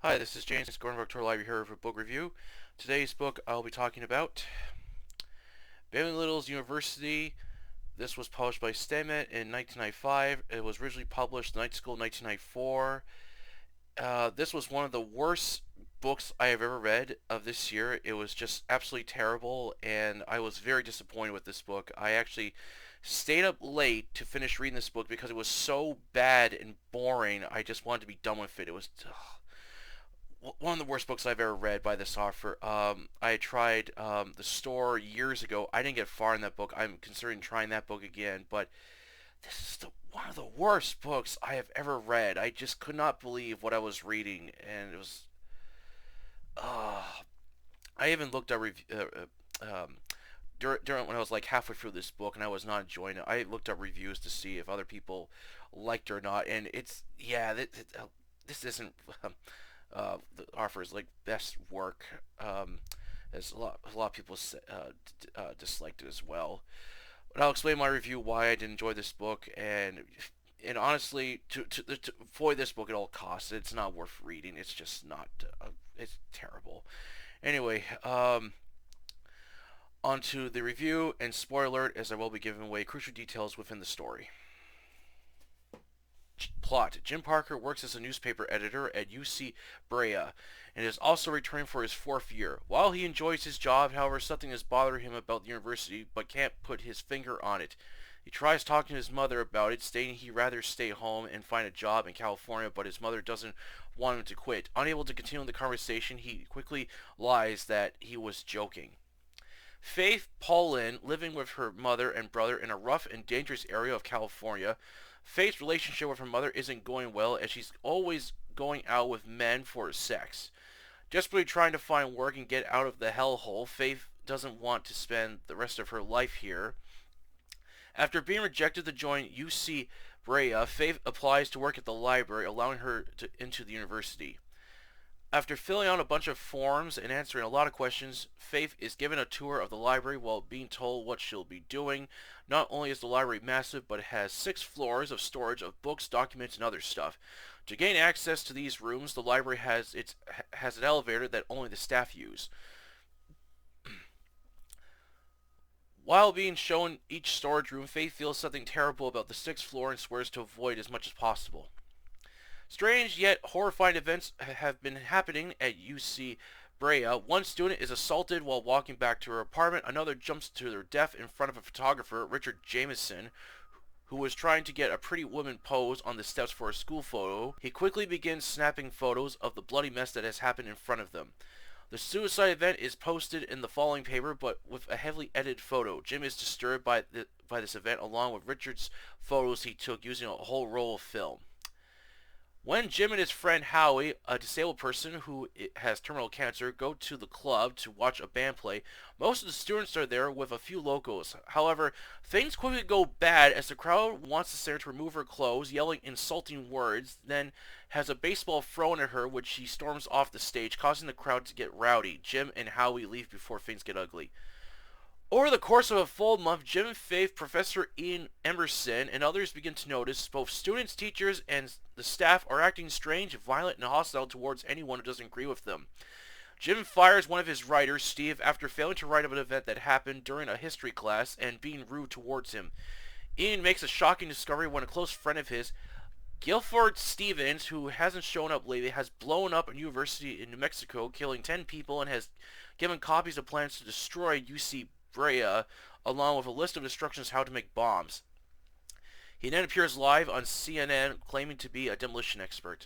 Hi, this is James, going to Bookstore Library here for a book review. Today's book I'll be talking about Bentley Little's University. This was published by Stemet in 1995. It was originally published in Night School in 1994. This was one of the worst books I have ever read of this year. It was just absolutely terrible, and I was very disappointed with this book. I actually stayed up late to finish reading this book because it was so bad and boring. I just wanted to be done with it. It was one of the worst books I've ever read by this author. I tried The Store years ago. I didn't get far in that book. I'm considering trying that book again, but this is one of the worst books I have ever read. I just could not believe what I was reading, and it was. Uh, I even looked at during when I was like halfway through this book, and I was not enjoying it. I looked up reviews to see if other people liked it or not, and it's yeah. This isn't the author's like best work. As a lot of people disliked it as well. But I'll explain my review why I did enjoy this book, and honestly, to avoid this book at all costs, it's not worth reading. It's just not. It's terrible. Anyway, on to the review and spoiler alert, as I will be giving away crucial details within the story. Plot: Jim Parker works as a newspaper editor at UC Brea and is also returning for his fourth year. While he enjoys his job, however, something is bothering him about the university but can't put his finger on it. He tries talking to his mother about it, stating he'd rather stay home and find a job in California, but his mother doesn't want him to quit. Unable to continue the conversation, he quickly lies that he was joking. Faith Paulin, living with her mother and brother in a rough and dangerous area of California. Faith's relationship with her mother isn't going well as she's always going out with men for sex. Desperately trying to find work and get out of the hellhole, Faith doesn't want to spend the rest of her life here. After being rejected to join UC Brea, Faith applies to work at the library, allowing her into the university. After filling out a bunch of forms and answering a lot of questions, Faith is given a tour of the library while being told what she'll be doing. Not only is the library massive, but it has 6 floors of storage of books, documents, and other stuff. To gain access to these rooms, the library has an elevator that only the staff use. While being shown each storage room, Faith feels something terrible about the 6th floor and swears to avoid as much as possible. Strange yet horrifying events have been happening at UC Brea. One student is assaulted while walking back to her apartment. Another jumps to their death in front of a photographer, Richard Jameson, who was trying to get a pretty woman pose on the steps for a school photo. He quickly begins snapping photos of the bloody mess that has happened in front of them. The suicide event is posted in the following paper, but with a heavily edited photo. Jim is disturbed by this event, along with Richard's photos he took using a whole roll of film. When Jim and his friend Howie, a disabled person who has terminal cancer, go to the club to watch a band play, most of the students are there with a few locals. However, things quickly go bad as the crowd wants the singer to remove her clothes, yelling insulting words, then has a baseball thrown at her, which she storms off the stage, causing the crowd to get rowdy. Jim and Howie leave before things get ugly. Over the course of a full month, Jim, Faith, Professor Ian Emerson, and others begin to notice both students, teachers, and the staff are acting strange, violent, and hostile towards anyone who doesn't agree with them. Jim fires one of his writers, Steve, after failing to write of an event that happened during a history class and being rude towards him. Ian makes a shocking discovery when a close friend of his, Guilford Stevens, who hasn't shown up lately, has blown up a university in New Mexico, killing 10 people, and has given copies of plans to destroy UC Brea, along with a list of instructions how to make bombs. He then appears live on CNN claiming to be a demolition expert.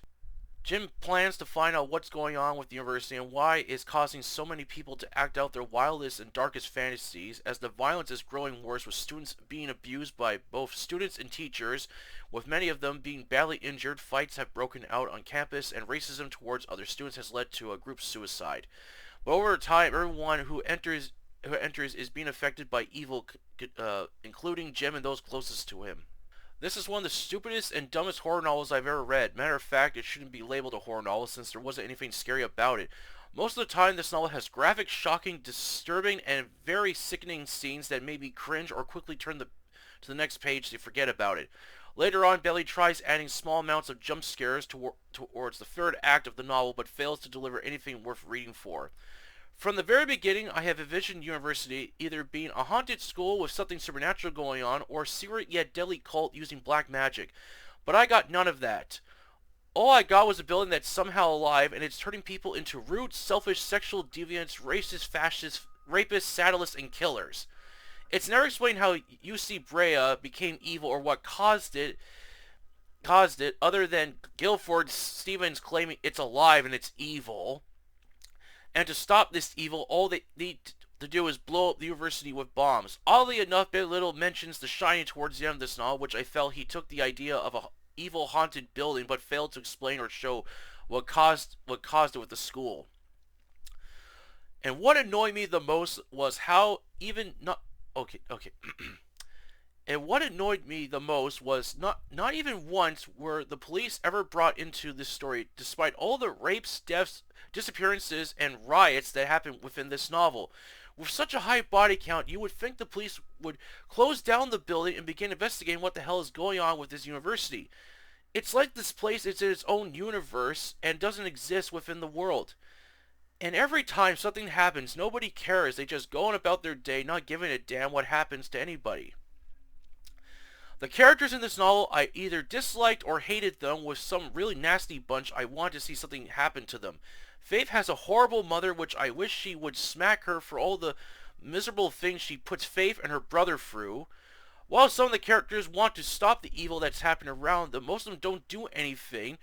Jim plans to find out what's going on with the university and why it's causing so many people to act out their wildest and darkest fantasies, as the violence is growing worse, with students being abused by both students and teachers, with many of them being badly injured. Fights have broken out on campus, and racism towards other students has led to a group suicide. But over time, everyone who enters is being affected by evil, including Jim and those closest to him. This is one of the stupidest and dumbest horror novels I've ever read. Matter of fact, it shouldn't be labeled a horror novel since there wasn't anything scary about it. Most of the time, this novel has graphic, shocking, disturbing, and very sickening scenes that made me cringe or quickly turn to the next page to forget about it. Later on, Bentley tries adding small amounts of jump scares towards the third act of the novel, but fails to deliver anything worth reading for. From the very beginning, I have envisioned university either being a haunted school with something supernatural going on, or a secret yet deadly cult using black magic. But I got none of that. All I got was a building that's somehow alive, and it's turning people into rude, selfish, sexual deviants, racist, fascists, rapists, sadists, and killers. It's never explained how UC Brea became evil or what caused it, other than Guilford Stevens claiming it's alive and it's evil. And to stop this evil, all they need to do is blow up the university with bombs. Oddly enough, Bentley Little mentions The Shining towards the end of this novel, which I felt he took the idea of a evil haunted building, but failed to explain or show what caused it with the school. And what annoyed me the most was how even not okay. And what annoyed me the most was not even once were the police ever brought into this story, despite all the rapes, deaths, disappearances, and riots that happened within this novel. With such a high body count, you would think the police would close down the building and begin investigating what the hell is going on with this university. It's like this place is in its own universe and doesn't exist within the world. And every time something happens, nobody cares. They just go on about their day, not giving a damn what happens to anybody. The characters in this novel, I either disliked or hated them with some really nasty bunch. I wanted to see something happen to them. Faith has a horrible mother, which I wish she would smack her for all the miserable things she puts Faith and her brother through. While some of the characters want to stop the evil that's happening around them, most of them don't do anything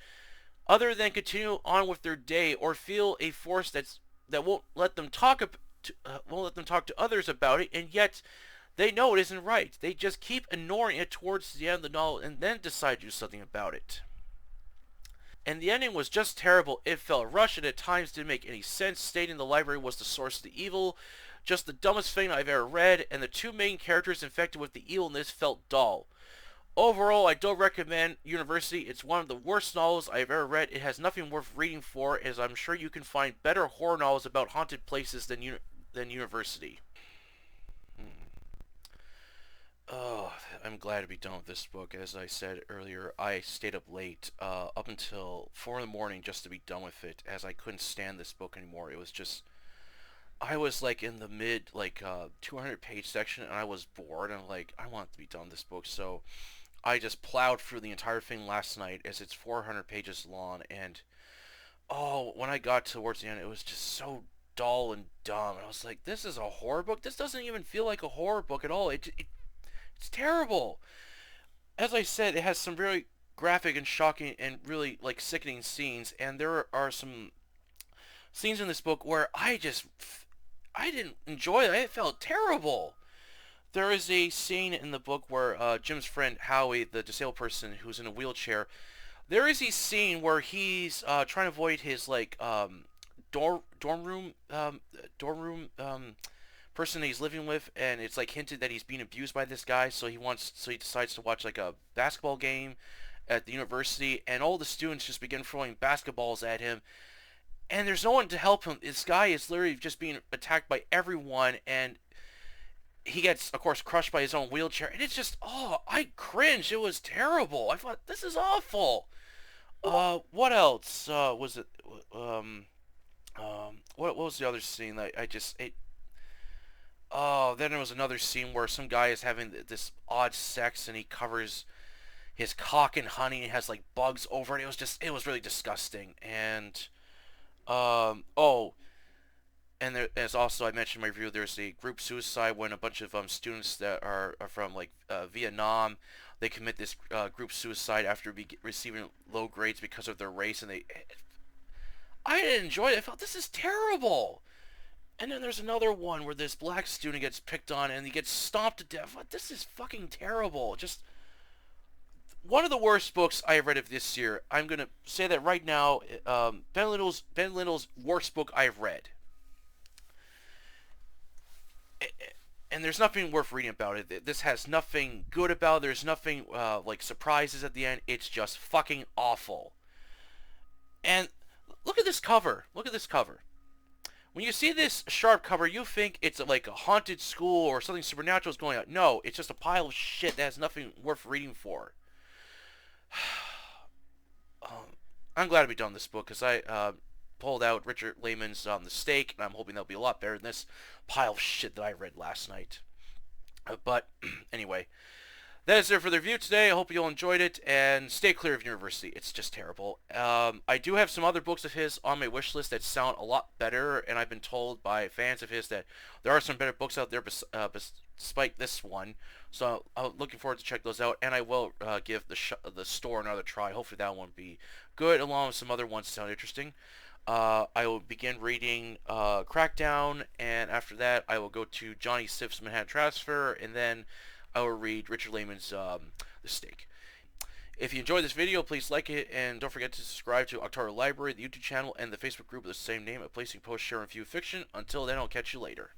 other than continue on with their day or feel a force that won't let them talk to others about it, and yet they know it isn't right. They just keep ignoring it towards the end of the novel and then decide to do something about it. And the ending was just terrible. It felt rushed and at times didn't make any sense, stating the library was the source of the evil. Just the dumbest thing I've ever read, and the two main characters infected with the evilness felt dull. Overall, I don't recommend University. It's one of the worst novels I've ever read. It has nothing worth reading for, as I'm sure you can find better horror novels about haunted places than University. Oh, I'm glad to be done with this book. As I said earlier, I stayed up late, up until 4 in the morning just to be done with it, as I couldn't stand this book anymore. It was just, I was like in the mid, 200-page section, and I was bored, and I want to be done with this book, so I just plowed through the entire thing last night, as it's 400 pages long, and, oh, when I got towards the end, it was just so dull and dumb, and I was like, this is a horror book? This doesn't even feel like a horror book at all. It's terrible. As I said, it has some very graphic and shocking and really sickening scenes, and there are some scenes in this book where I didn't enjoy it. It felt terrible. There is a scene in the book where Jim's friend Howie, the disabled person who's in a wheelchair, there is a scene where he's trying to avoid his dorm room person that he's living with, and it's hinted that he's being abused by this guy, so he decides to watch a basketball game at the university, and all the students just begin throwing basketballs at him, and there's no one to help him. This guy is literally just being attacked by everyone, and he gets, of course, crushed by his own wheelchair, and it's just, I cringed. It was terrible. I thought, this is awful. What else was it? What was the other scene that then there was another scene where some guy is having this odd sex, and he covers his cock in honey, and it has bugs over it. It was really disgusting. And and there's also, I mentioned in my review, there's a group suicide when a bunch of students that are from Vietnam, they commit this group suicide after receiving low grades because of their race, and I didn't enjoy it. I felt, this is terrible. And then there's another one where this black student gets picked on and he gets stomped to death. This is fucking terrible. Just one of the worst books I have read of this year. I'm going to say that right now. Ben Little's worst book I've read. And there's nothing worth reading about it. This has nothing good about it. There's nothing surprises at the end. It's just fucking awful. And look at this cover. Look at this cover. When you see this sharp cover, you think it's a haunted school or something supernatural is going on. No, it's just a pile of shit that has nothing worth reading for. I'm glad to be done with this book because I pulled out Richard Lehman's The Stake, and I'm hoping that'll be a lot better than this pile of shit that I read last night. But anyway, that is it for the review today. I hope you all enjoyed it, and stay clear of university. It's just terrible. I do have some other books of his on my wish list that sound a lot better, and I've been told by fans of his that there are some better books out there despite this one. So I'm looking forward to check those out, and I will give the store another try. Hopefully that one will be good, along with some other ones that sound interesting. I will begin reading Crackdown, and after that I will go to Johnny Stiff's Manhattan Transfer, and then I will read Richard Lehman's The Stake. If you enjoyed this video, please like it, and don't forget to subscribe to Octara Library, the YouTube channel, and the Facebook group with the same name, a place you post, share, and view fiction. Until then, I'll catch you later.